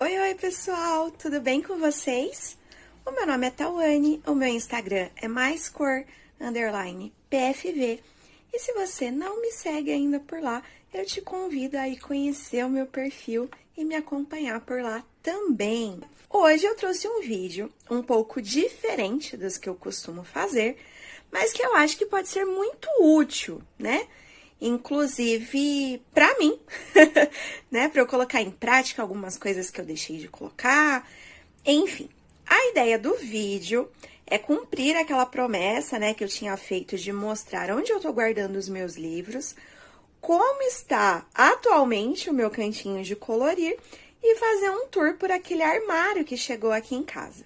Oi, oi, pessoal! Tudo bem com vocês? O meu nome é Tawane, o meu Instagram é maiscor_pfv. E se você não me segue ainda por lá, eu te convido a ir conhecer o meu perfil e me acompanhar por lá também. Hoje eu trouxe um vídeo um pouco diferente dos que eu costumo fazer, mas que eu acho que pode ser muito útil, né? Inclusive para mim, né, para eu colocar em prática algumas coisas que eu deixei de colocar. Enfim, a ideia do vídeo é cumprir aquela promessa, né, que eu tinha feito de mostrar onde eu tô guardando os meus livros, como está atualmente o meu cantinho de colorir e fazer um tour por aquele armário que chegou aqui em casa.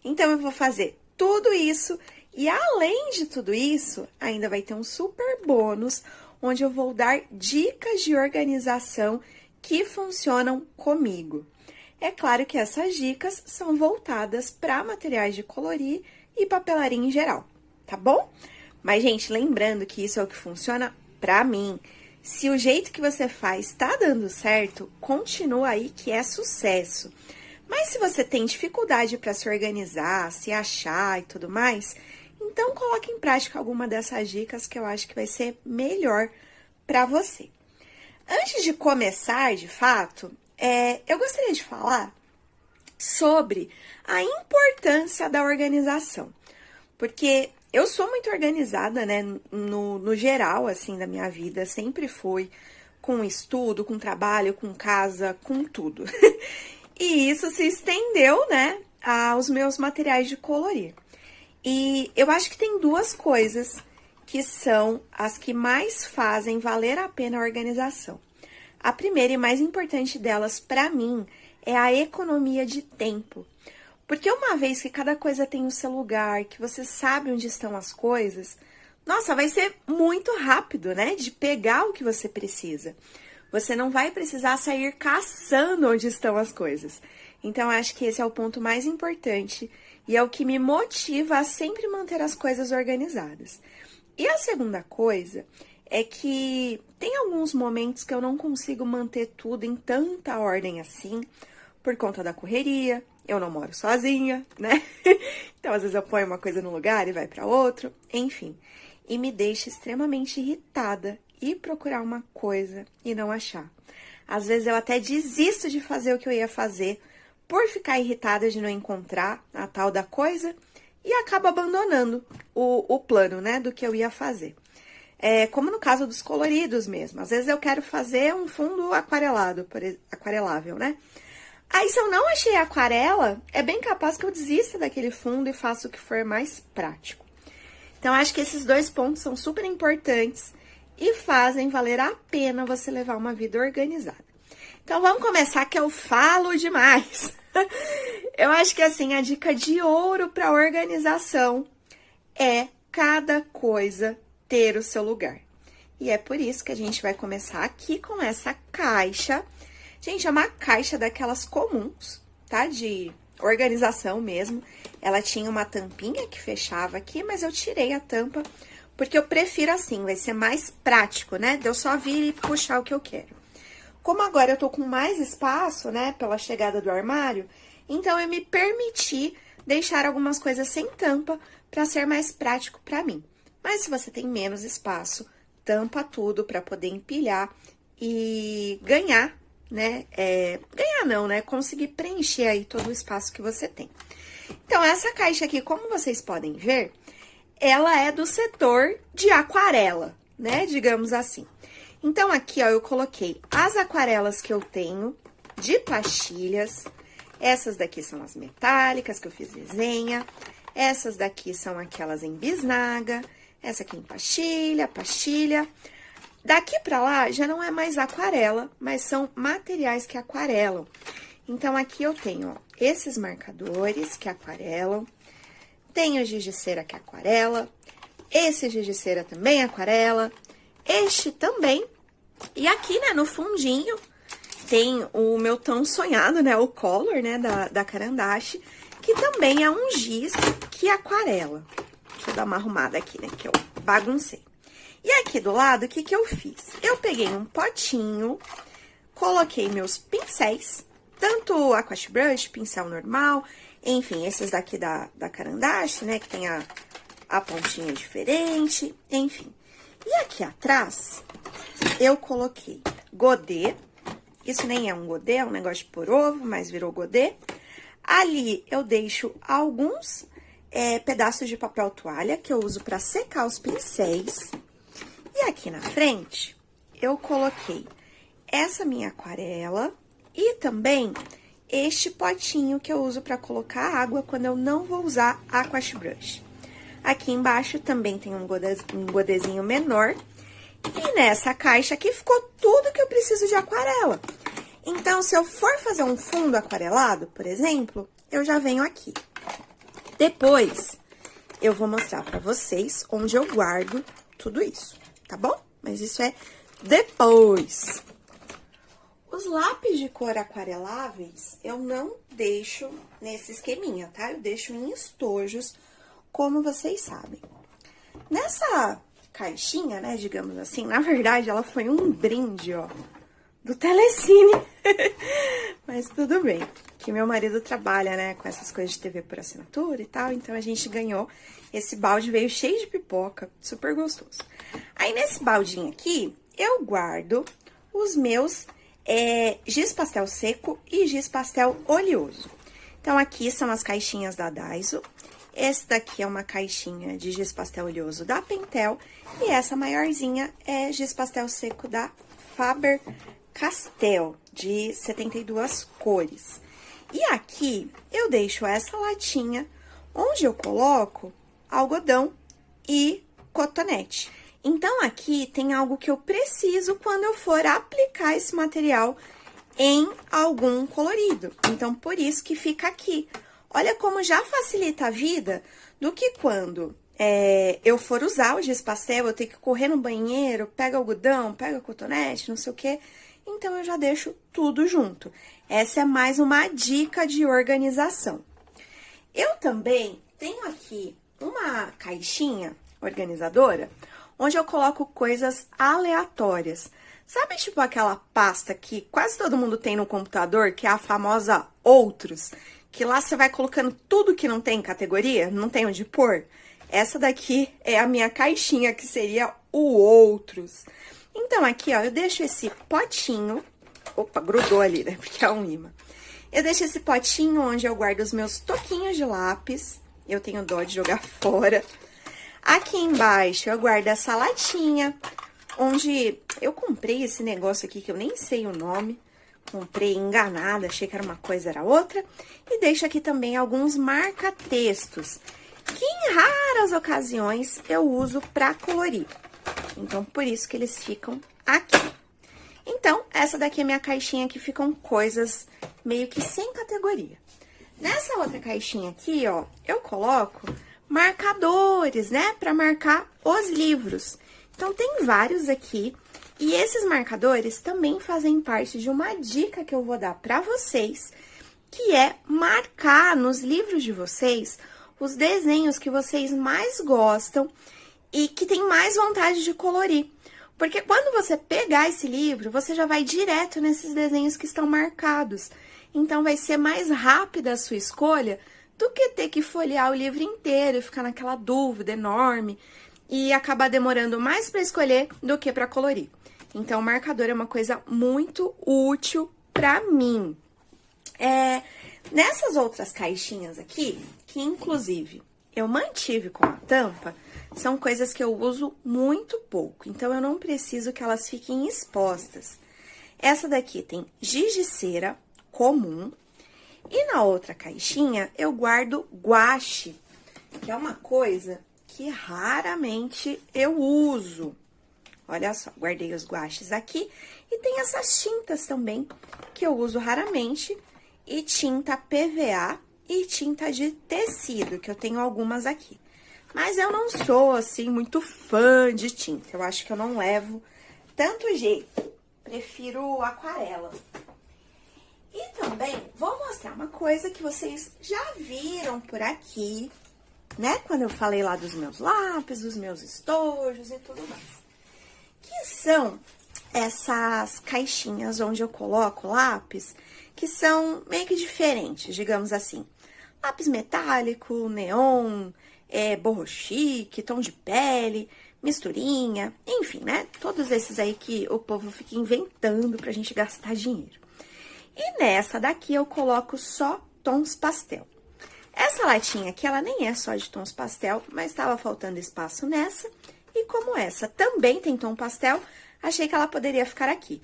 Então, eu vou fazer tudo isso e, além de tudo isso, ainda vai ter um super bônus onde eu vou dar dicas de organização que funcionam comigo. É claro que essas dicas são voltadas para materiais de colorir e papelaria em geral, tá bom? Mas, gente, lembrando que isso é o que funciona para mim. Se o jeito que você faz tá dando certo, continua aí que é sucesso. Mas se você tem dificuldade para se organizar, se achar e tudo mais, então coloque em prática alguma dessas dicas que eu acho que vai ser melhor para você. Antes de começar, de fato, eu gostaria de falar sobre a importância da organização. Porque eu sou muito organizada, né, no geral, assim, da minha vida, sempre fui com estudo, com trabalho, com casa, com tudo. E isso se estendeu, né, aos meus materiais de colorir. E eu acho que tem duas coisas que são as que mais fazem valer a pena a organização. A primeira e mais importante delas, para mim, é a economia de tempo. Porque uma vez que cada coisa tem o seu lugar, que você sabe onde estão as coisas, nossa, vai ser muito rápido, né? De pegar o que você precisa. Você não vai precisar sair caçando onde estão as coisas. Então, acho que esse é o ponto mais importante e é o que me motiva a sempre manter as coisas organizadas. E a segunda coisa é que tem alguns momentos que eu não consigo manter tudo em tanta ordem assim, por conta da correria. Eu não moro sozinha, né? Então, às vezes eu ponho uma coisa num lugar e vai para outro, enfim. E me deixa extremamente irritada ir procurar uma coisa e não achar. Às vezes eu até desisto de fazer o que eu ia fazer por ficar irritada de não encontrar a tal da coisa e acabo abandonando o plano, né, do que eu ia fazer. Como no caso dos coloridos mesmo. Às vezes eu quero fazer um fundo aquarelável, né? Aí, se eu não achei a aquarela, é bem capaz que eu desista daquele fundo e faça o que for mais prático. Então, acho que esses dois pontos são super importantes e fazem valer a pena você levar uma vida organizada. Então, vamos começar que eu falo demais. Eu acho que, assim, a dica de ouro para organização é cada coisa ter o seu lugar. E é por isso que a gente vai começar aqui com essa caixa. Gente, é uma caixa daquelas comuns, tá? De organização mesmo. Ela tinha uma tampinha que fechava aqui, mas eu tirei a tampa, porque eu prefiro assim, vai ser mais prático, né? De eu só vir e puxar o que eu quero. Como agora eu tô com mais espaço, né, pela chegada do armário, então eu me permiti deixar algumas coisas sem tampa para ser mais prático para mim. Mas se você tem menos espaço, tampa tudo para poder empilhar e ganhar, né? Ganhar não, né? Conseguir preencher aí todo o espaço que você tem. Então, essa caixa aqui, como vocês podem ver, ela é do setor de aquarela, né? Digamos assim. Então, aqui, ó, eu coloquei as aquarelas que eu tenho de pastilhas. Essas daqui são as metálicas que eu fiz desenha. Essas daqui são aquelas em bisnaga. Essa aqui em pastilha. Daqui pra lá, já não é mais aquarela, mas são materiais que aquarelam. Então, aqui eu tenho, ó, esses marcadores que aquarelam. Tenho giz de cera que aquarela. Esse giz de cera também aquarela. Este também. E aqui, né, no fundinho, tem o meu tão sonhado, né, o Color, né, da Caran-d'Ache, que também é um giz que aquarela. Deixa eu dar uma arrumada aqui, né, que eu baguncei. E aqui do lado, o que que eu fiz? Eu peguei um potinho, coloquei meus pincéis, tanto aquash brush, pincel normal, enfim, esses daqui da Caran-d'Ache, né, que tem a pontinha diferente, enfim. E aqui atrás, eu coloquei godê, isso nem é um godê, é um negócio de pôr ovo, mas virou godê. Ali eu deixo alguns pedaços de papel toalha, que eu uso para secar os pincéis. E aqui na frente, eu coloquei essa minha aquarela e também este potinho que eu uso para colocar água quando eu não vou usar aquash brush. Aqui embaixo também tem um godêzinho menor. E nessa caixa aqui ficou tudo que eu preciso de aquarela. Então, se eu for fazer um fundo aquarelado, por exemplo, eu já venho aqui. Depois, eu vou mostrar pra vocês onde eu guardo tudo isso, tá bom? Mas isso é depois. Os lápis de cor aquareláveis, eu não deixo nesse esqueminha, tá? Eu deixo em estojos, como vocês sabem. Nessa caixinha, né, digamos assim, na verdade, ela foi um brinde, ó, do Telecine. Mas tudo bem, que meu marido trabalha, né, com essas coisas de TV por assinatura e tal, então a gente ganhou esse balde, veio cheio de pipoca, super gostoso. Aí, nesse baldinho aqui, eu guardo os meus giz pastel seco e giz pastel oleoso. Então, aqui são as caixinhas da Daiso. Esse daqui é uma caixinha de giz pastel oleoso da Pentel. E essa maiorzinha é giz pastel seco da Faber-Castell, de 72 cores. E aqui, eu deixo essa latinha, onde eu coloco algodão e cotonete. Então, aqui tem algo que eu preciso quando eu for aplicar esse material em algum colorido. Então, por isso que fica aqui. Olha como já facilita a vida do que quando eu for usar o giz pastel, eu tenho que correr no banheiro, pega algodão, pega cotonete, não sei o quê. Então, eu já deixo tudo junto. Essa é mais uma dica de organização. Eu também tenho aqui uma caixinha organizadora, onde eu coloco coisas aleatórias. Sabe, tipo aquela pasta que quase todo mundo tem no computador, que é a famosa Outros? Que lá você vai colocando tudo que não tem categoria, não tem onde pôr. Essa daqui é a minha caixinha, que seria o Outros. Então, aqui, ó, eu deixo esse potinho... Opa, grudou ali, né? Porque é um imã. Eu deixo esse potinho onde eu guardo os meus toquinhos de lápis. Eu tenho dó de jogar fora. Aqui embaixo, eu guardo essa latinha, onde eu comprei esse negócio aqui, que eu nem sei o nome. Comprei enganada, achei que era uma coisa, era outra. E deixo aqui também alguns marca-textos, que em raras ocasiões eu uso pra colorir. Então, por isso que eles ficam aqui. Então, essa daqui é minha caixinha que ficam coisas meio que sem categoria. Nessa outra caixinha aqui, ó, eu coloco marcadores, né, pra marcar os livros. Então, tem vários aqui. E esses marcadores também fazem parte de uma dica que eu vou dar pra vocês, que é marcar nos livros de vocês os desenhos que vocês mais gostam e que tem mais vontade de colorir. Porque quando você pegar esse livro, você já vai direto nesses desenhos que estão marcados. Então, vai ser mais rápida a sua escolha do que ter que folhear o livro inteiro e ficar naquela dúvida enorme e acabar demorando mais para escolher do que para colorir. Então, o marcador é uma coisa muito útil para mim. Nessas outras caixinhas aqui, que inclusive eu mantive com a tampa, são coisas que eu uso muito pouco, então eu não preciso que elas fiquem expostas. Essa daqui tem giz de cera comum, e na outra caixinha eu guardo guache, que é uma coisa que raramente eu uso. Olha só, guardei os guaches aqui, e tem essas tintas também, que eu uso raramente, e tinta PVA e tinta de tecido, que eu tenho algumas aqui. Mas eu não sou, assim, muito fã de tinta. Eu acho que eu não levo tanto jeito. Prefiro aquarela. E também vou mostrar uma coisa que vocês já viram por aqui, né? Quando eu falei lá dos meus lápis, dos meus estojos e tudo mais. Que são essas caixinhas onde eu coloco lápis, que são meio que diferentes, digamos assim. Lápis metálico, neon, borro chique, tom de pele, misturinha, enfim, né? Todos esses aí que o povo fica inventando pra gente gastar dinheiro. E nessa daqui eu coloco só tons pastel. Essa latinha aqui, ela nem é só de tons pastel, mas estava faltando espaço nessa. E como essa também tem tom pastel, achei que ela poderia ficar aqui.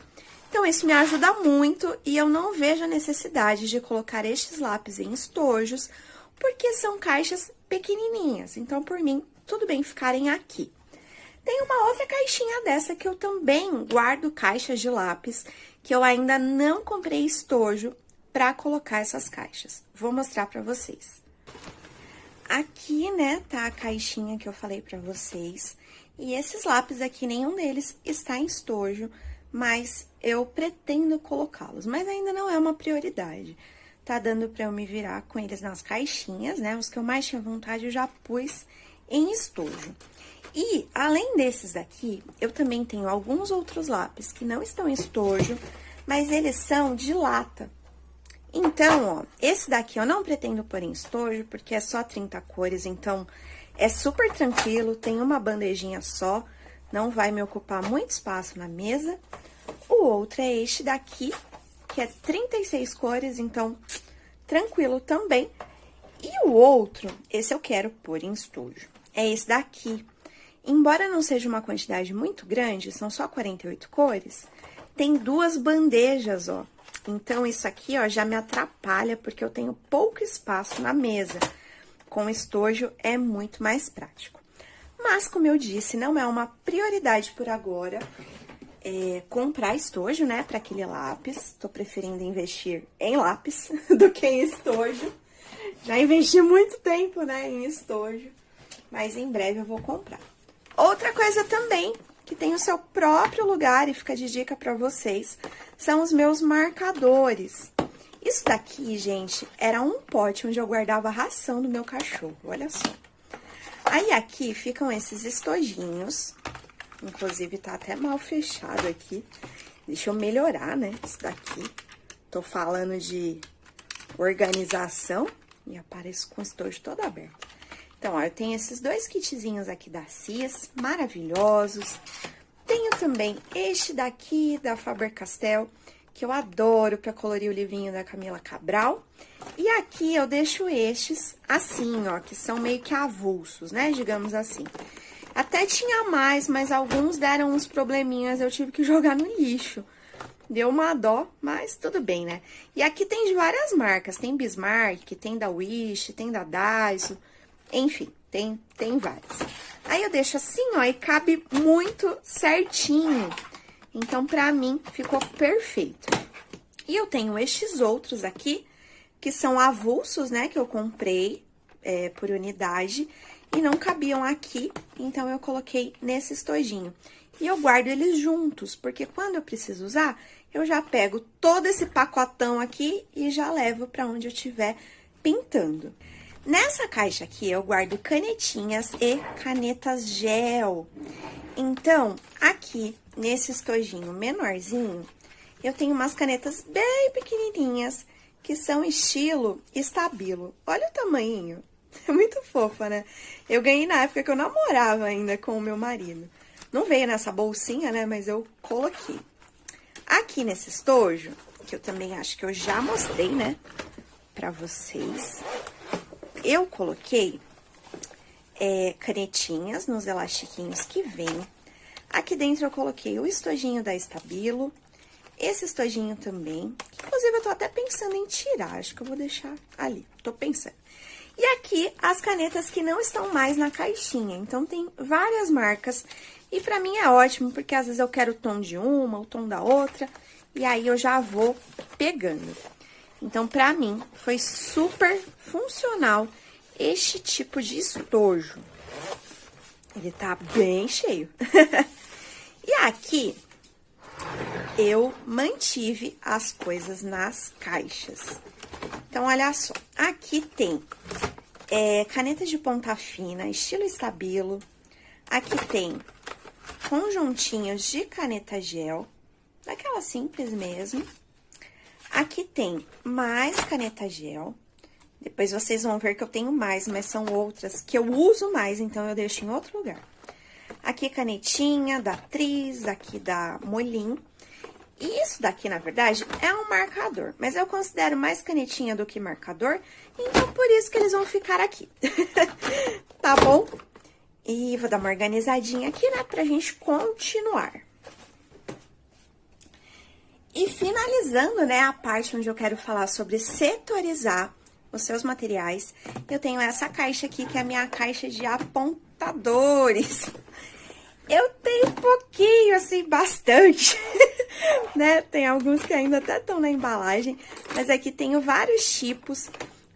Então, isso me ajuda muito e eu não vejo a necessidade de colocar estes lápis em estojos, porque são caixas pequenininhas. Então, por mim, tudo bem ficarem aqui. Tem uma outra caixinha dessa que eu também guardo caixas de lápis, que eu ainda não comprei estojo para colocar essas caixas. Vou mostrar para vocês. Aqui, né, tá a caixinha que eu falei para vocês. E esses lápis aqui, nenhum deles está em estojo, mas eu pretendo colocá-los. Mas ainda não é uma prioridade. Tá dando para eu me virar com eles nas caixinhas, né? Os que eu mais tinha vontade eu já pus em estojo. E, além desses daqui, eu também tenho alguns outros lápis que não estão em estojo, mas eles são de lata. Então, ó, esse daqui eu não pretendo pôr em estojo, porque é só 30 cores, então é super tranquilo, tem uma bandejinha só, não vai me ocupar muito espaço na mesa. O outro é este daqui, que é 36 cores, então tranquilo também. E o outro, esse eu quero pôr em estojo, é esse daqui. Embora não seja uma quantidade muito grande, são só 48 cores, tem duas bandejas, ó. Então, isso aqui, ó, já me atrapalha, porque eu tenho pouco espaço na mesa. Com estojo, é muito mais prático. Mas, como eu disse, não é uma prioridade por agora comprar estojo, né, para aquele lápis. Tô preferindo investir em lápis do que em estojo. Já investi muito tempo, né, em estojo, mas em breve eu vou comprar. Outra coisa também, que tem o seu próprio lugar e fica de dica pra vocês, são os meus marcadores. Isso daqui, gente, era um pote onde eu guardava a ração do meu cachorro, olha só. Aí, aqui ficam esses estojinhos, inclusive tá até mal fechado aqui. Deixa eu melhorar, né, isso daqui. Tô falando de organização e apareço com o estojo todo aberto. Então, ó, eu tenho esses dois kitzinhos aqui da Cis, maravilhosos. Tenho também este daqui, da Faber-Castell, que eu adoro para colorir o livrinho da Camila Cabral. E aqui eu deixo estes assim, ó, que são meio que avulsos, né, digamos assim. Até tinha mais, mas alguns deram uns probleminhas, eu tive que jogar no lixo. Deu uma dó, mas tudo bem, né? E aqui tem de várias marcas, tem Bismarck, tem da Wish, tem da Daiso... Enfim, tem vários. Aí, eu deixo assim, ó, e cabe muito certinho. Então, pra mim, ficou perfeito. E eu tenho estes outros aqui, que são avulsos, né, que eu comprei por unidade. E não cabiam aqui, então eu coloquei nesse estojinho. E eu guardo eles juntos, porque quando eu preciso usar, eu já pego todo esse pacotão aqui e já levo pra onde eu estiver pintando. Nessa caixa aqui, eu guardo canetinhas e canetas gel. Então, aqui, nesse estojinho menorzinho, eu tenho umas canetas bem pequenininhas, que são estilo Stabilo. Olha o tamanhinho, é muito fofa, né? Eu ganhei na época que eu namorava ainda com o meu marido. Não veio nessa bolsinha, né, mas eu coloquei. Aqui nesse estojo, que eu também acho que eu já mostrei, né, pra vocês... Eu coloquei canetinhas nos elastiquinhos que vem. Aqui dentro eu coloquei o estojinho da Stabilo, esse estojinho também, que inclusive eu tô até pensando em tirar, acho que eu vou deixar ali, tô pensando. E aqui as canetas que não estão mais na caixinha, então tem várias marcas, e pra mim é ótimo, porque às vezes eu quero o tom de uma, o tom da outra, e aí eu já vou pegando. Então, pra mim, foi super funcional este tipo de estojo. Ele tá bem cheio. E aqui, eu mantive as coisas nas caixas. Então, olha só. Aqui tem caneta de ponta fina, estilo Stabilo. Aqui tem conjuntinhos de caneta gel. daquela simples mesmo. Aqui tem mais caneta gel. Depois vocês vão ver que eu tenho mais, mas são outras que eu uso mais, então eu deixo em outro lugar. Aqui canetinha da Tris, aqui da Molin. E isso daqui, na verdade, é um marcador, mas eu considero mais canetinha do que marcador, então por isso que eles vão ficar aqui. Tá bom? E vou dar uma organizadinha aqui, né, pra gente continuar. E finalizando, né, a parte onde eu quero falar sobre setorizar os seus materiais, eu tenho essa caixa aqui, que é a minha caixa de apontadores. Eu tenho um pouquinho, assim, bastante, né? Tem alguns que ainda até estão na embalagem, mas aqui tenho vários tipos.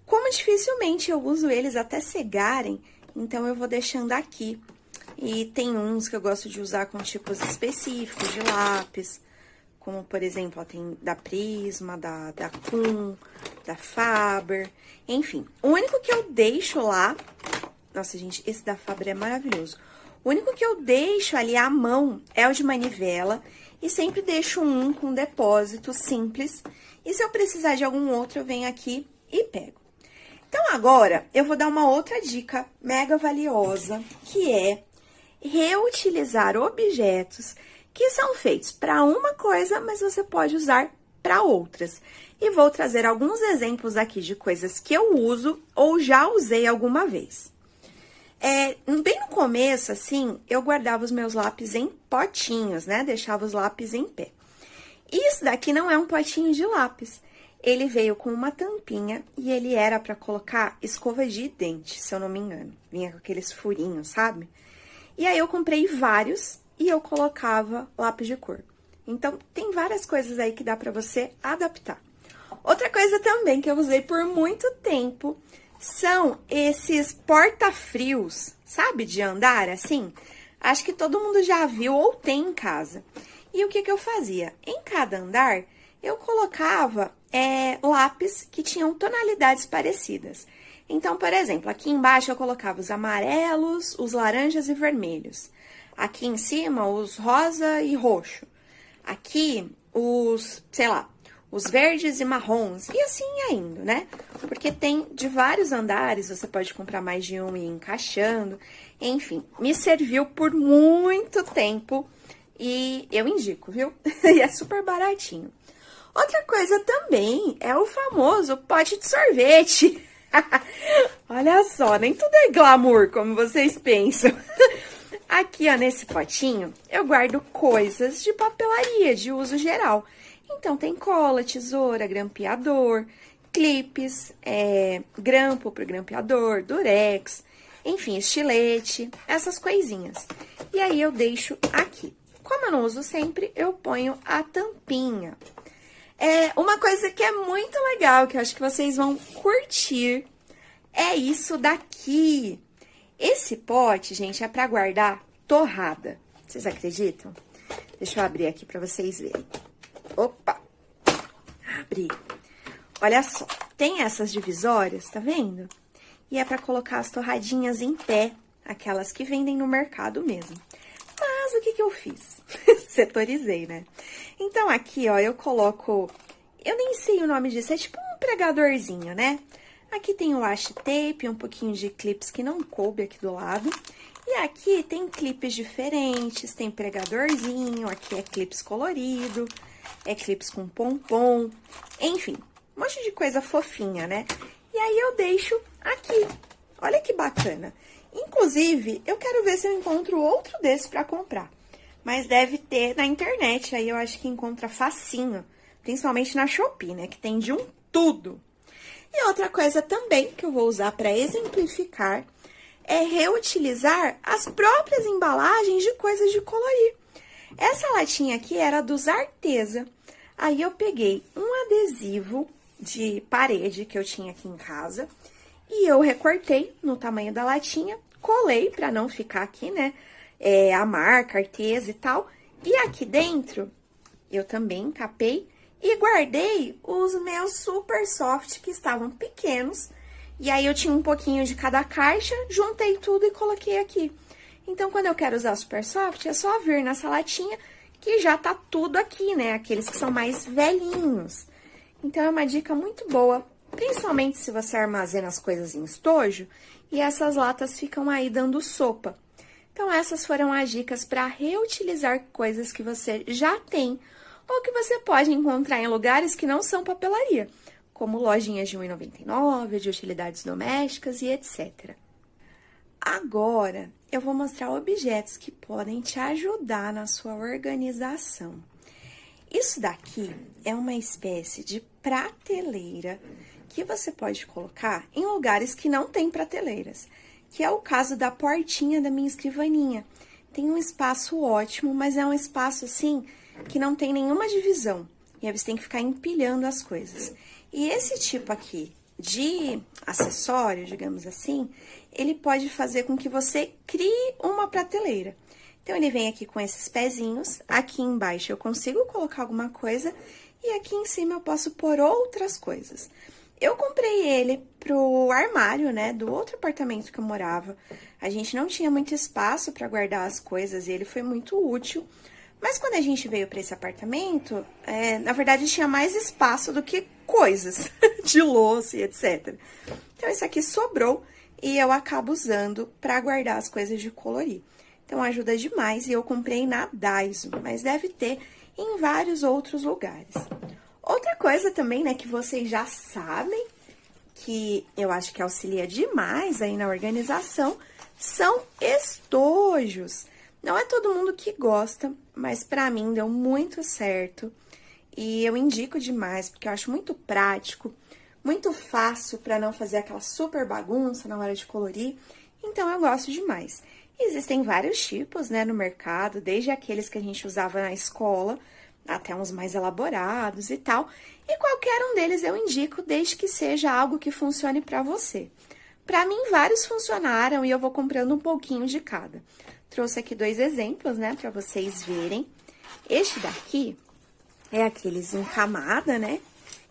Como dificilmente eu uso eles até cegarem, então eu vou deixando aqui. E tem uns que eu gosto de usar com tipos específicos de lápis, como, por exemplo, ó, tem da Prisma, da Kun, da Faber, enfim. O único que eu deixo lá... Nossa, gente, esse da Faber é maravilhoso. O único que eu deixo ali à mão é o de manivela e sempre deixo um com depósito simples. E se eu precisar de algum outro, eu venho aqui e pego. Então, agora, eu vou dar uma outra dica mega valiosa, que é reutilizar objetos que são feitos para uma coisa, mas você pode usar para outras. E vou trazer alguns exemplos aqui de coisas que eu uso ou já usei alguma vez. Bem no começo, assim, eu guardava os meus lápis em potinhos, né? Deixava os lápis em pé. Isso daqui não é um potinho de lápis. Ele veio com uma tampinha e ele era para colocar escova de dente, se eu não me engano. Vinha com aqueles furinhos, sabe? E aí eu comprei vários e eu colocava lápis de cor. Então, tem várias coisas aí que dá pra você adaptar. Outra coisa também que eu usei por muito tempo são esses porta-frios, sabe? De andar, assim. Acho que todo mundo já viu ou tem em casa. E o que que eu fazia? Em cada andar, eu colocava lápis que tinham tonalidades parecidas. Então, por exemplo, aqui embaixo eu colocava os amarelos, os laranjas e vermelhos. Aqui em cima, os rosa e roxo. Aqui, os, sei lá, os verdes e marrons. E assim indo, né? Porque tem de vários andares, você pode comprar mais de um e ir encaixando. Enfim, me serviu por muito tempo e eu indico, viu? E é super baratinho. Outra coisa também é o famoso pote de sorvete. Olha só, nem tudo é glamour, como vocês pensam. Aqui, ó, nesse potinho, eu guardo coisas de papelaria, de uso geral. Então, tem cola, tesoura, grampeador, clipes, grampo pro grampeador, durex, enfim, estilete, essas coisinhas. E aí, eu deixo aqui. Como eu não uso sempre, eu ponho a tampinha. Uma coisa que é muito legal, que eu acho que vocês vão curtir, é isso daqui. Esse pote, gente, é pra guardar torrada. Vocês acreditam? Deixa eu abrir aqui pra vocês verem. Opa! Abri. Olha só, tem essas divisórias, tá vendo? E é pra colocar as torradinhas em pé, aquelas que vendem no mercado mesmo. Mas o que que eu fiz? Setorizei, né? Então, aqui, ó, eu coloco... Eu nem sei o nome disso, é tipo um pregadorzinho, né? Aqui tem o washi tape, um pouquinho de clips que não coube aqui do lado. E aqui tem clipes diferentes, tem pregadorzinho, aqui é clips colorido, é clips com pompom, enfim, um monte de coisa fofinha, né? E aí eu deixo aqui, olha que bacana. Inclusive, eu quero ver se eu encontro outro desse pra comprar. Mas deve ter na internet, aí eu acho que encontra facinho, principalmente na Shopee, né? Que tem de um tudo. E outra coisa também que eu vou usar para exemplificar é reutilizar as próprias embalagens de coisas de colorir. Essa latinha aqui era dos Arteza. Aí eu peguei um adesivo de parede que eu tinha aqui em casa e eu recortei no tamanho da latinha, colei para não ficar aqui, né, a marca Arteza e tal. E aqui dentro eu também encapei e guardei os meus super soft que estavam pequenos. E aí eu tinha um pouquinho de cada caixa, juntei tudo e coloquei aqui. Então, quando eu quero usar super soft, é só vir nessa latinha que já tá tudo aqui, né? Aqueles que são mais velhinhos. Então, é uma dica muito boa, principalmente se você armazena as coisas em estojo e essas latas ficam aí dando sopa. Então, essas foram as dicas para reutilizar coisas que você já tem ou que você pode encontrar em lugares que não são papelaria, como lojinhas de R$ 1,99, de utilidades domésticas e etc. Agora, eu vou mostrar objetos que podem te ajudar na sua organização. Isso daqui é uma espécie de prateleira que você pode colocar em lugares que não tem prateleiras, que é o caso da portinha da minha escrivaninha. Tem um espaço ótimo, mas é um espaço assim que não tem nenhuma divisão, e aí você tem que ficar empilhando as coisas. E esse tipo aqui de acessório, digamos assim, ele pode fazer com que você crie uma prateleira. Então, ele vem aqui com esses pezinhos, aqui embaixo eu consigo colocar alguma coisa e aqui em cima eu posso pôr outras coisas. Eu comprei ele pro armário, né, do outro apartamento que eu morava. A gente não tinha muito espaço para guardar as coisas e ele foi muito útil. Mas quando a gente veio para esse apartamento, na verdade tinha mais espaço do que coisas de louça e etc. Então, esse aqui sobrou e eu acabo usando para guardar as coisas de colorir. Então, ajuda demais e eu comprei na Daiso, mas deve ter em vários outros lugares. Outra coisa também, né, que vocês já sabem, que eu acho que auxilia demais aí na organização, são estojos. Não é todo mundo que gosta, mas pra mim deu muito certo. E eu indico demais, porque eu acho muito prático, muito fácil pra não fazer aquela super bagunça na hora de colorir. Então, eu gosto demais. Existem vários tipos, né, no mercado, desde aqueles que a gente usava na escola, até uns mais elaborados e tal. E qualquer um deles eu indico, desde que seja algo que funcione pra você. Pra mim, vários funcionaram e eu vou comprando um pouquinho de cada. Trouxe aqui 2 exemplos, né, pra vocês verem. Este daqui é aqueles em camada, né,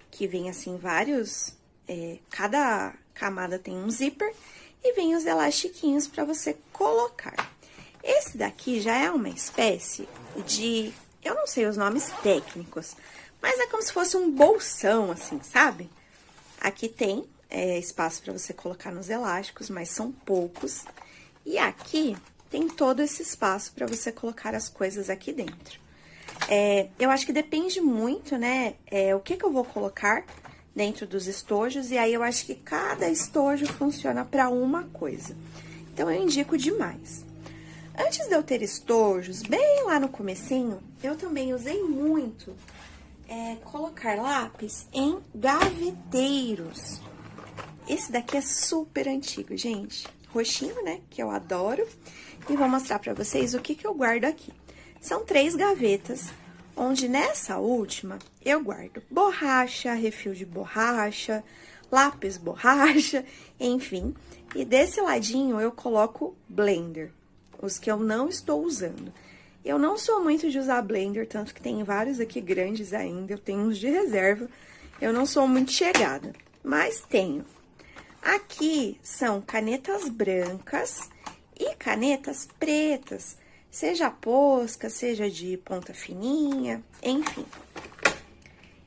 que vem assim vários, cada camada tem um zíper e vem os elastiquinhos pra você colocar. Esse daqui já é uma espécie de, eu não sei os nomes técnicos, mas é como se fosse um bolsão, assim, sabe? Aqui tem espaço pra você colocar nos elásticos, mas são poucos. E aqui tem todo esse espaço para você colocar as coisas aqui dentro. Eu acho que depende muito, né, o que eu vou colocar dentro dos estojos, e aí eu acho que cada estojo funciona para uma coisa. Então, eu indico demais. Antes de eu ter estojos, bem lá no comecinho, eu também usei muito colocar lápis em gaveteiros. Esse daqui é super antigo, gente. Roxinho, né, que eu adoro. E vou mostrar pra vocês o que eu guardo aqui. São 3 gavetas, onde nessa última eu guardo borracha, refil de borracha, lápis borracha, enfim. E desse ladinho eu coloco blender, os que eu não estou usando. Eu não sou muito de usar blender, tanto que tem vários aqui grandes ainda, eu tenho uns de reserva. Eu não sou muito chegada, mas tenho. Aqui são canetas brancas e canetas pretas, seja posca, seja de ponta fininha, enfim.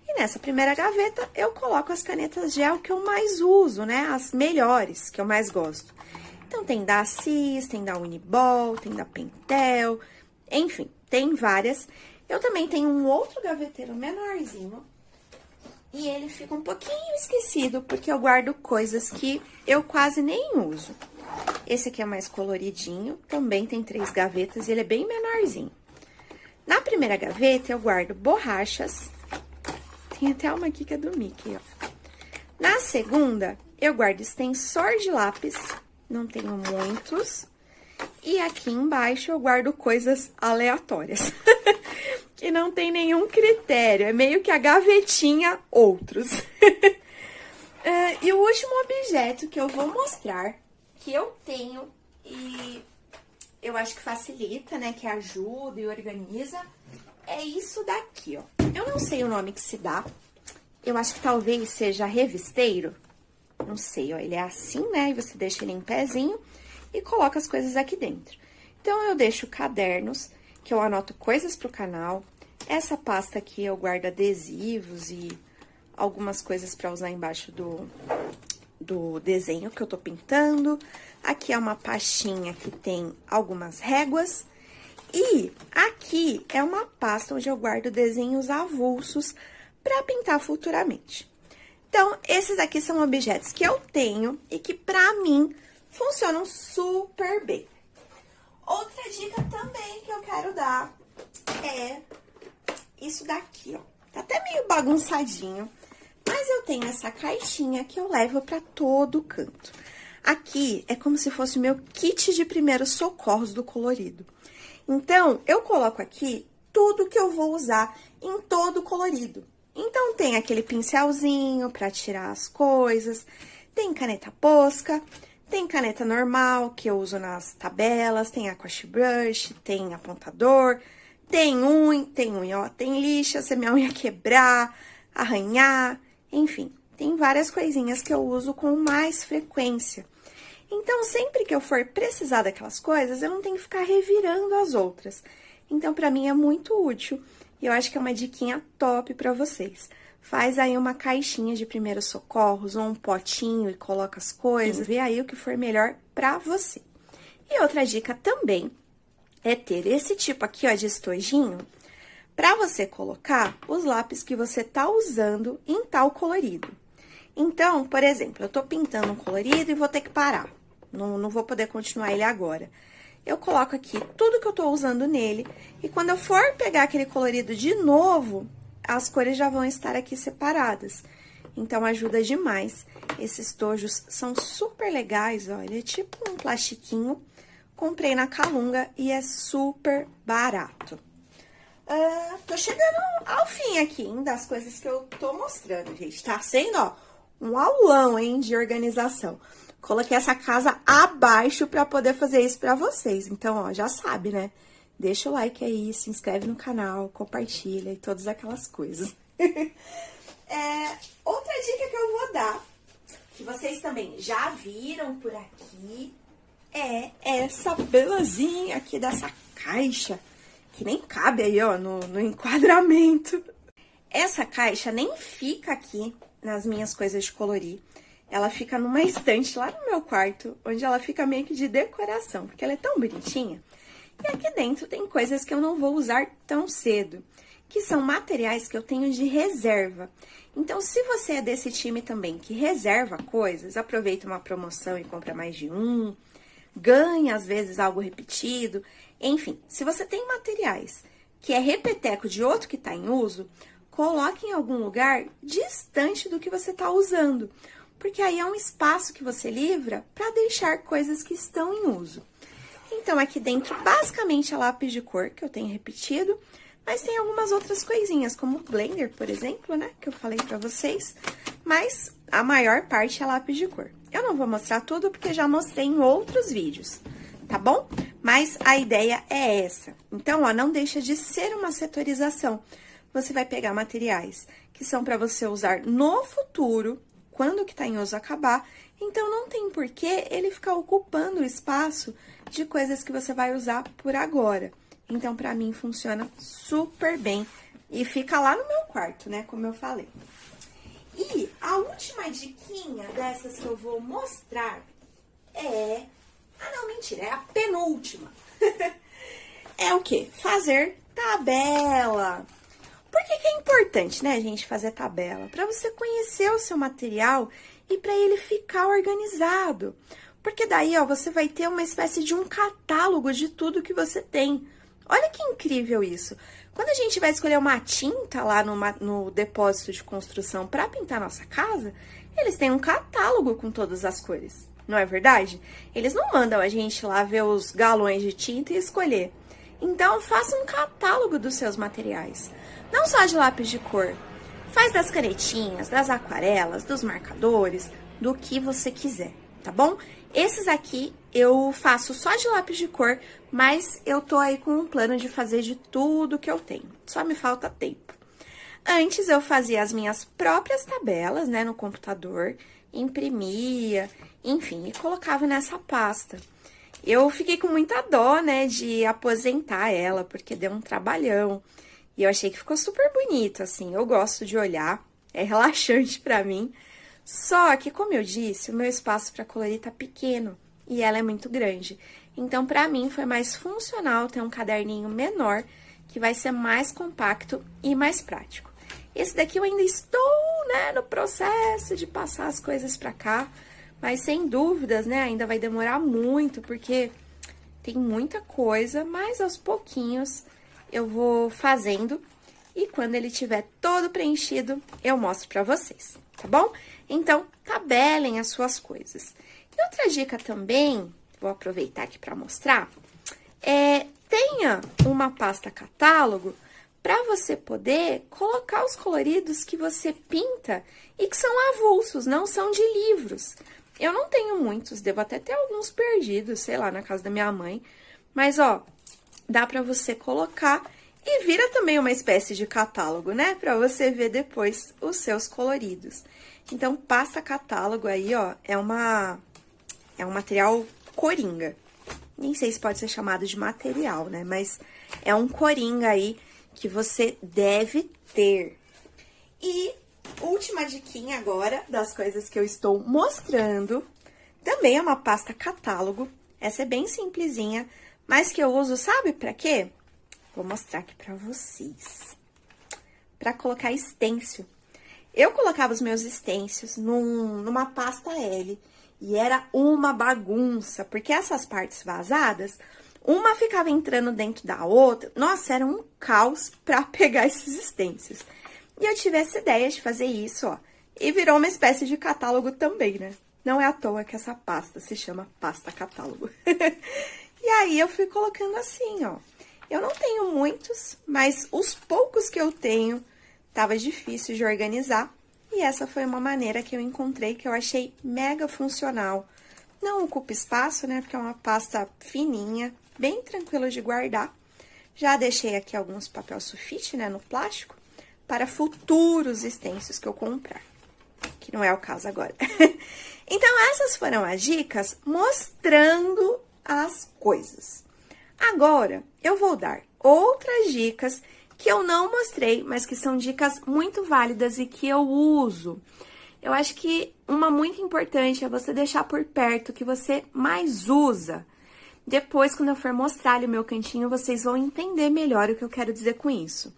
E nessa primeira gaveta, eu coloco as canetas gel que eu mais uso, né? As melhores, que eu mais gosto. Então, tem da Assis, tem da Uniball, tem da Pentel, enfim, tem várias. Eu também tenho um outro gaveteiro menorzinho, e ele fica um pouquinho esquecido, porque eu guardo coisas que eu quase nem uso. Esse aqui é mais coloridinho, também tem 3 gavetas e ele é bem menorzinho. Na primeira gaveta, eu guardo borrachas. Tem até uma aqui que é do Mickey, ó. Na segunda, eu guardo extensor de lápis, não tenho muitos. E aqui embaixo, eu guardo coisas aleatórias, que não tem nenhum critério, é meio que a gavetinha outros. E o último objeto que eu vou mostrar, que eu tenho e eu acho que facilita, né, que ajuda e organiza, é isso daqui, ó. Eu não sei o nome que se dá, eu acho que talvez seja revisteiro, não sei, ó, ele é assim, né, e você deixa ele em pezinho e coloca as coisas aqui dentro. Então, eu deixo cadernos, que eu anoto coisas pro canal. Essa pasta aqui eu guardo adesivos e algumas coisas para usar embaixo do desenho que eu tô pintando. Aqui é uma pastinha que tem algumas réguas. E aqui é uma pasta onde eu guardo desenhos avulsos para pintar futuramente. Então, esses aqui são objetos que eu tenho e que, pra mim, funcionam super bem. Outra dica também que eu quero dar é isso daqui, ó. Tá até meio bagunçadinho, mas eu tenho essa caixinha que eu levo pra todo canto. Aqui é como se fosse o meu kit de primeiros socorros do colorido. Então, eu coloco aqui tudo que eu vou usar em todo o colorido. Então, tem aquele pincelzinho pra tirar as coisas, tem caneta posca, tem caneta normal, que eu uso nas tabelas, tem aquash brush, tem apontador, tem unha, ó, tem lixa, se minha unha quebrar, arranhar, enfim, tem várias coisinhas que eu uso com mais frequência. Então, sempre que eu for precisar daquelas coisas, eu não tenho que ficar revirando as outras. Então, pra mim é muito útil e eu acho que é uma diquinha top pra vocês. Faz aí uma caixinha de primeiros socorros ou um potinho e coloca as coisas, vê aí o que for melhor pra você. E outra dica também é ter esse tipo aqui, ó, de estojinho, pra você colocar os lápis que você tá usando em tal colorido. Então, por exemplo, eu tô pintando um colorido e vou ter que parar. Não vou poder continuar ele agora. Eu coloco aqui tudo que eu tô usando nele e quando eu for pegar aquele colorido de novo, as cores já vão estar aqui separadas. Então, ajuda demais. Esses tojos são super legais, ó. Ele é tipo um plastiquinho. Comprei na Calunga e é super barato. Tô chegando ao fim aqui, hein, das coisas que eu tô mostrando, gente. Tá sendo, ó, um aulão, hein, de organização. Coloquei essa casa abaixo pra poder fazer isso pra vocês. Então, ó, já sabe, né? Deixa o like aí, se inscreve no canal, compartilha e todas aquelas coisas. Outra dica que eu vou dar, que vocês também já viram por aqui, é essa belezinha aqui dessa caixa, que nem cabe aí, ó, no enquadramento. Essa caixa nem fica aqui nas minhas coisas de colorir. Ela fica numa estante lá no meu quarto, onde ela fica meio que de decoração, porque ela é tão bonitinha. E aqui dentro tem coisas que eu não vou usar tão cedo, que são materiais que eu tenho de reserva. Então, se você é desse time também que reserva coisas, aproveita uma promoção e compra mais de um, ganha às vezes algo repetido, enfim, se você tem materiais que é repeteco de outro que está em uso, coloque em algum lugar distante do que você está usando, porque aí é um espaço que você livra para deixar coisas que estão em uso. Então, aqui dentro, basicamente, é lápis de cor, que eu tenho repetido, mas tem algumas outras coisinhas, como o Blender, por exemplo, né, que eu falei pra vocês, mas a maior parte é lápis de cor. Eu não vou mostrar tudo, porque já mostrei em outros vídeos, tá bom? Mas a ideia é essa. Então, ó, não deixa de ser uma setorização. Você vai pegar materiais que são pra você usar no futuro, quando o que tá em uso acabar, então não tem porquê ele ficar ocupando o espaço de coisas que você vai usar por agora. Então, pra mim, funciona super bem e fica lá no meu quarto, né, como eu falei. E a última diquinha dessas que eu vou mostrar é... Ah, não, mentira, é a penúltima. É o quê? Fazer tabela. Por que é importante, né, gente, fazer tabela? Para você conhecer o seu material e para ele ficar organizado. Porque daí, ó, você vai ter uma espécie de um catálogo de tudo que você tem. Olha que incrível isso. Quando a gente vai escolher uma tinta lá no depósito de construção para pintar nossa casa, eles têm um catálogo com todas as cores, não é verdade? Eles não mandam a gente lá ver os galões de tinta e escolher. Então, faça um catálogo dos seus materiais. Não só de lápis de cor. Faz das canetinhas, das aquarelas, dos marcadores, do que você quiser, tá bom? Esses aqui eu faço só de lápis de cor, mas eu tô aí com um plano de fazer de tudo que eu tenho. Só me falta tempo. Antes eu fazia as minhas próprias tabelas, né, no computador, imprimia, enfim, e colocava nessa pasta. Eu fiquei com muita dó, né, de aposentar ela, porque deu um trabalhão. E eu achei que ficou super bonito, assim, eu gosto de olhar, é relaxante pra mim. Só que, como eu disse, o meu espaço pra colorir tá pequeno e ela é muito grande. Então, pra mim, foi mais funcional ter um caderninho menor, que vai ser mais compacto e mais prático. Esse daqui eu ainda estou, né, no processo de passar as coisas pra cá, mas sem dúvidas, né, ainda vai demorar muito, porque tem muita coisa, mas aos pouquinhos eu vou fazendo e quando ele tiver todo preenchido, eu mostro pra vocês, tá bom? Então, tabelem as suas coisas. E outra dica também, vou aproveitar aqui pra mostrar, tenha uma pasta catálogo para você poder colocar os coloridos que você pinta e que são avulsos, não são de livros. Eu não tenho muitos, devo até ter alguns perdidos, sei lá, na casa da minha mãe. Mas, ó, dá pra você colocar e vira também uma espécie de catálogo, né? Pra você ver depois os seus coloridos. Então, pasta catálogo aí, ó, é um material coringa. Nem sei se pode ser chamado de material, né? Mas é um coringa aí que você deve ter. E última diquinha agora das coisas que eu estou mostrando. Também é uma pasta catálogo. Essa é bem simplesinha, mas que eu uso, sabe pra quê? Vou mostrar aqui pra vocês. Pra colocar stencil. Eu colocava os meus stencils numa pasta L. E era uma bagunça, porque essas partes vazadas, uma ficava entrando dentro da outra. Nossa, era um caos pra pegar esses stencils. E eu tive essa ideia de fazer isso, ó. E virou uma espécie de catálogo também, né? Não é à toa que essa pasta se chama pasta catálogo. E aí, eu fui colocando assim, ó. Eu não tenho muitos, mas os poucos que eu tenho, tava difícil de organizar. E essa foi uma maneira que eu encontrei, que eu achei mega funcional. Não ocupa espaço, né? Porque é uma pasta fininha, bem tranquila de guardar. Já deixei aqui alguns papel sulfite, né, no plástico, para futuros stencils que eu comprar. Que não é o caso agora. Então, essas foram as dicas mostrando as coisas. Agora, eu vou dar outras dicas que eu não mostrei, mas que são dicas muito válidas e que eu uso. Eu acho que uma muito importante é você deixar por perto o que você mais usa. Depois, quando eu for mostrar ali o meu cantinho, vocês vão entender melhor o que eu quero dizer com isso.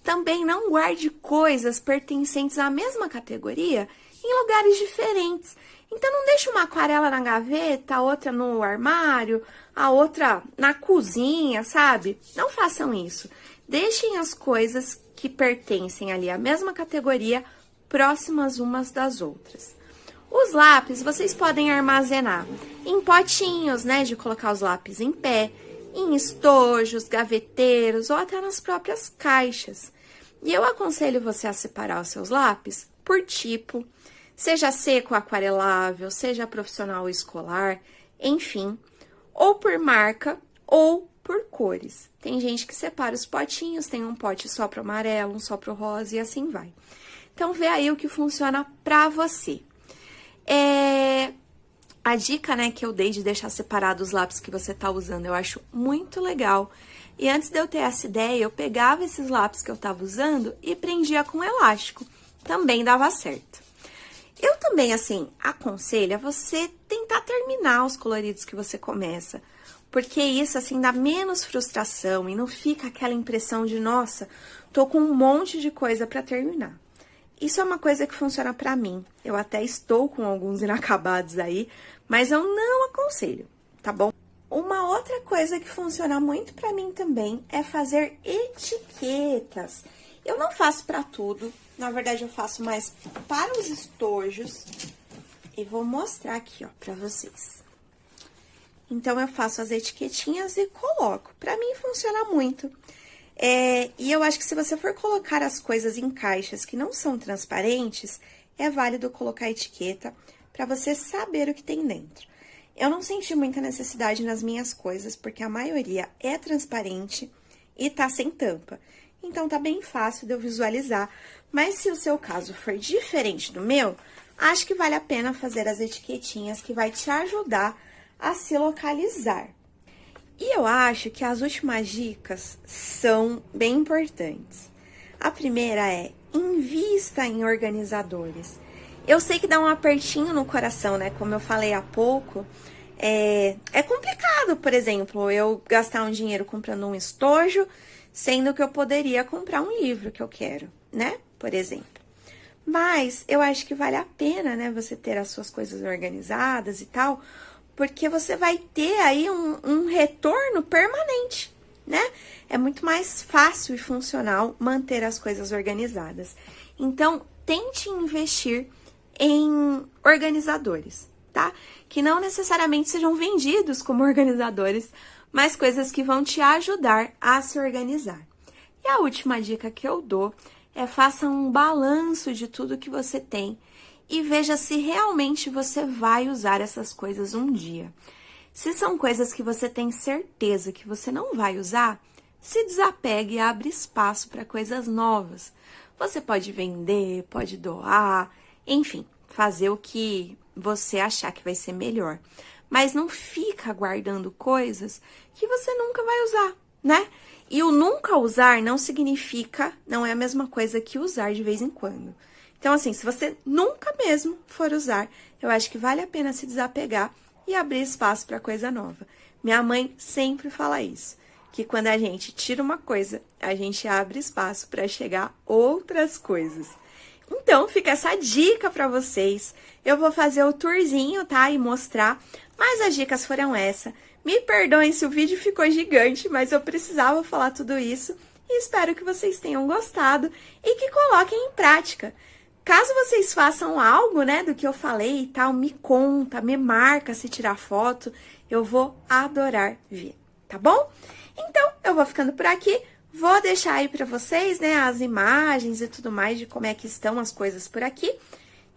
Também não guarde coisas pertencentes à mesma categoria em lugares diferentes. Então, não deixe uma aquarela na gaveta, a outra no armário, a outra na cozinha, sabe? Não façam isso. Deixem as coisas que pertencem ali à mesma categoria próximas umas das outras. Os lápis, vocês podem armazenar em potinhos, né, de colocar os lápis em pé, em estojos, gaveteiros ou até nas próprias caixas. E eu aconselho você a separar os seus lápis por tipo, seja seco, aquarelável, seja profissional ou escolar, enfim, ou por marca ou por cores. Tem gente que separa os potinhos, tem um pote só para o amarelo, um só para o rosa e assim vai. Então, vê aí o que funciona para você. A dica, né, que eu dei de deixar separado os lápis que você tá usando, eu acho muito legal. E antes de eu ter essa ideia, eu pegava esses lápis que eu tava usando e prendia com elástico. Também dava certo. Eu também, assim, aconselho a você tentar terminar os coloridos que você começa. Porque isso, assim, dá menos frustração e não fica aquela impressão de, nossa, tô com um monte de coisa pra terminar. Isso é uma coisa que funciona pra mim. Eu até estou com alguns inacabados aí, mas eu não aconselho, tá bom? Uma outra coisa que funciona muito pra mim também é fazer etiquetas. Eu não faço pra tudo, na verdade eu faço mais para os estojos. E vou mostrar aqui, ó, pra vocês. Então, eu faço as etiquetinhas e coloco. Pra mim, funciona muito. E eu acho que se você for colocar as coisas em caixas que não são transparentes, é válido colocar a etiqueta pra você saber o que tem dentro. Eu não senti muita necessidade nas minhas coisas, porque a maioria é transparente e tá sem tampa. Então, tá bem fácil de eu visualizar. Mas se o seu caso for diferente do meu, acho que vale a pena fazer as etiquetinhas, que vai te ajudar a se localizar. E eu acho que as últimas dicas são bem importantes. A primeira é: invista em organizadores. Eu sei que dá um apertinho no coração, né? Como eu falei há pouco, é complicado, por exemplo, eu gastar um dinheiro comprando um estojo, sendo que eu poderia comprar um livro que eu quero, né? Por exemplo. Mas eu acho que vale a pena, né? Você ter as suas coisas organizadas e tal, porque você vai ter aí um retorno permanente, né? É muito mais fácil e funcional manter as coisas organizadas. Então, tente investir em organizadores, tá? Que não necessariamente sejam vendidos como organizadores, mas coisas que vão te ajudar a se organizar. E a última dica que eu dou é: faça um balanço de tudo que você tem e veja se realmente você vai usar essas coisas um dia. Se são coisas que você tem certeza que você não vai usar, se desapegue e abre espaço para coisas novas. Você pode vender, pode doar, enfim, fazer o que você achar que vai ser melhor. Mas não fica guardando coisas que você nunca vai usar, né? E o nunca usar não é a mesma coisa que usar de vez em quando. Então, assim, se você nunca mesmo for usar, eu acho que vale a pena se desapegar e abrir espaço para coisa nova. Minha mãe sempre fala isso, que quando a gente tira uma coisa, a gente abre espaço para chegar outras coisas. Então, fica essa dica para vocês. Eu vou fazer o tourzinho, tá? E mostrar, mas as dicas foram essa. Me perdoem se o vídeo ficou gigante, mas eu precisava falar tudo isso e espero que vocês tenham gostado e que coloquem em prática. Caso vocês façam algo, né, do que eu falei e tal, me conta, me marca se tirar foto, eu vou adorar ver, tá bom? Então, eu vou ficando por aqui, vou deixar aí pra vocês, né, as imagens e tudo mais de como é que estão as coisas por aqui.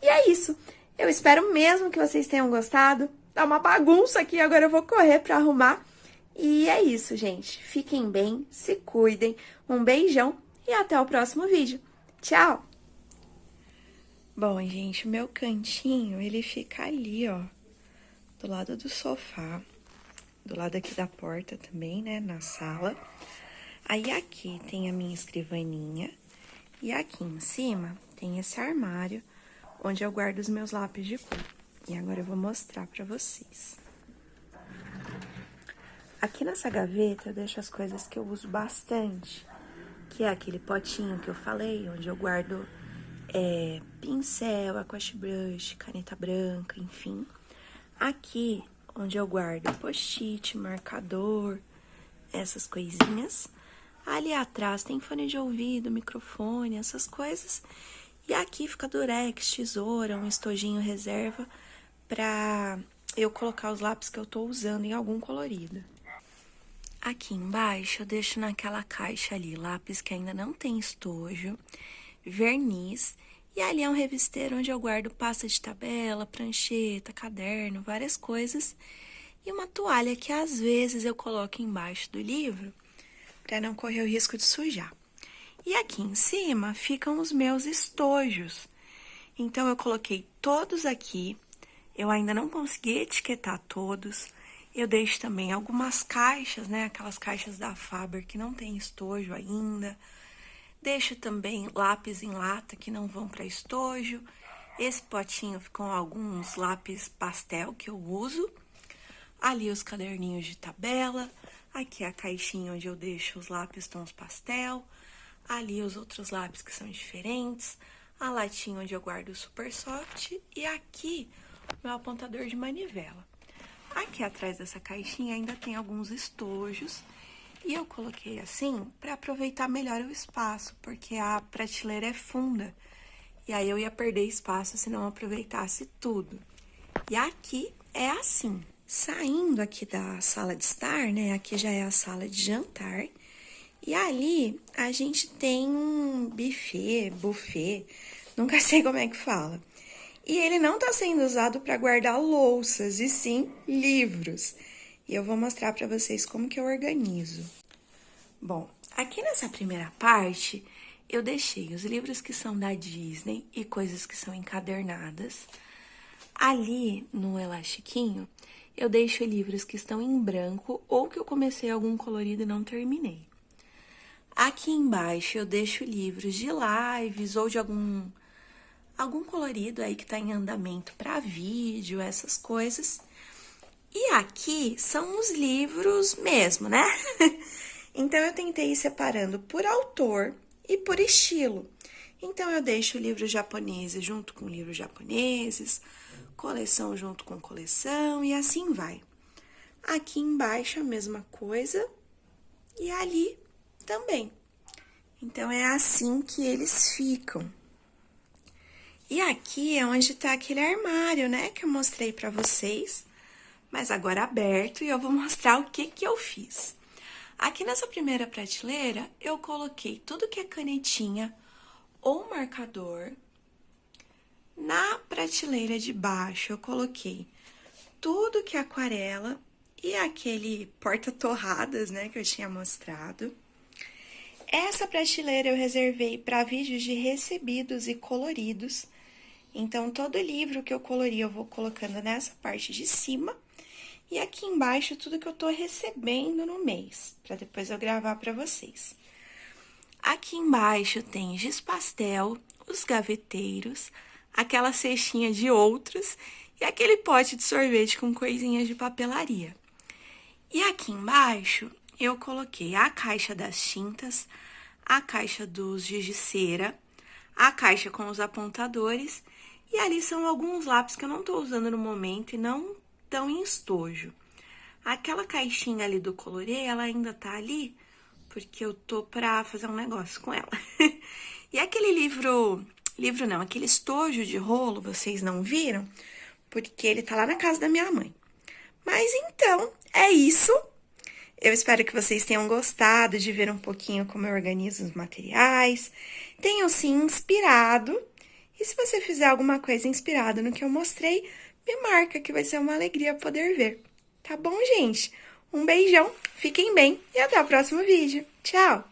E é isso, eu espero mesmo que vocês tenham gostado. Tá uma bagunça aqui, agora eu vou correr pra arrumar. E é isso, gente, fiquem bem, se cuidem, um beijão e até o próximo vídeo. Tchau! Bom, gente, o meu cantinho, ele fica ali, ó, do lado do sofá, do lado aqui da porta também, né, na sala. Aí aqui tem a minha escrivaninha e aqui em cima tem esse armário onde eu guardo os meus lápis de cor. E agora eu vou mostrar pra vocês. Aqui nessa gaveta eu deixo as coisas que eu uso bastante, que é aquele potinho que eu falei, onde eu guardo pincel, aquash brush, caneta branca, enfim. Aqui, onde eu guardo post-it, marcador, essas coisinhas. Ali atrás tem fone de ouvido, microfone, essas coisas. E aqui fica durex, tesoura, um estojinho reserva pra eu colocar os lápis que eu tô usando em algum colorido. Aqui embaixo eu deixo naquela caixa ali lápis que ainda não tem estojo, verniz, e ali é um revisteiro onde eu guardo pasta de tabela, prancheta, caderno, várias coisas, e uma toalha que às vezes eu coloco embaixo do livro para não correr o risco de sujar. E aqui em cima ficam os meus estojos. Então eu coloquei todos aqui, eu ainda não consegui etiquetar todos. Eu deixo também algumas caixas, né, aquelas caixas da Faber que não tem estojo ainda. Deixo também lápis em lata que não vão para estojo. Esse potinho ficam alguns lápis pastel que eu uso. Ali os caderninhos de tabela. Aqui a caixinha onde eu deixo os lápis tons pastel. Ali os outros lápis que são diferentes. A latinha onde eu guardo o Super Soft. E aqui meu apontador de manivela. Aqui atrás dessa caixinha ainda tem alguns estojos. E eu coloquei assim para aproveitar melhor o espaço, porque a prateleira é funda. E aí eu ia perder espaço se não aproveitasse tudo. E aqui é assim. Saindo aqui da sala de estar, né? Aqui já é a sala de jantar. E ali a gente tem um buffet, nunca sei como é que fala. E ele não tá sendo usado para guardar louças, e sim livros. E eu vou mostrar para vocês como que eu organizo. Bom, aqui nessa primeira parte, eu deixei os livros que são da Disney e coisas que são encadernadas. Ali no elastiquinho, eu deixo livros que estão em branco ou que eu comecei algum colorido e não terminei. Aqui embaixo eu deixo livros de lives ou de algum colorido aí que tá em andamento para vídeo, essas coisas. E aqui são os livros mesmo, né? Então, eu tentei ir separando por autor e por estilo. Então, eu deixo livros japoneses junto com livros japoneses, coleção junto com coleção e assim vai. Aqui embaixo a mesma coisa e ali também. Então, é assim que eles ficam. E aqui é onde tá aquele armário, né, que eu mostrei pra vocês, mas agora aberto e eu vou mostrar o que eu fiz. Aqui nessa primeira prateleira, eu coloquei tudo que é canetinha ou marcador. Na prateleira de baixo, eu coloquei tudo que é aquarela e aquele porta-torradas, né, que eu tinha mostrado. Essa prateleira eu reservei para vídeos de recebidos e coloridos. Então, todo livro que eu colori, eu vou colocando nessa parte de cima. E aqui embaixo, tudo que eu tô recebendo no mês, para depois eu gravar para vocês. Aqui embaixo tem giz pastel, os gaveteiros, aquela cestinha de outros e aquele pote de sorvete com coisinhas de papelaria. E aqui embaixo, eu coloquei a caixa das tintas, a caixa dos giz de cera, a caixa com os apontadores, e ali são alguns lápis que eu não tô usando no momento e não estão em estojo. Aquela caixinha ali do colorê, ela ainda tá ali, porque eu tô pra fazer um negócio com ela. E aquele livro não, aquele estojo de rolo, vocês não viram? Porque ele tá lá na casa da minha mãe. Mas então, é isso. Eu espero que vocês tenham gostado de ver um pouquinho como eu organizo os materiais. Tenham se inspirado. E se você fizer alguma coisa inspirada no que eu mostrei, me marca que vai ser uma alegria poder ver. Tá bom, gente? Um beijão, fiquem bem e até o próximo vídeo. Tchau!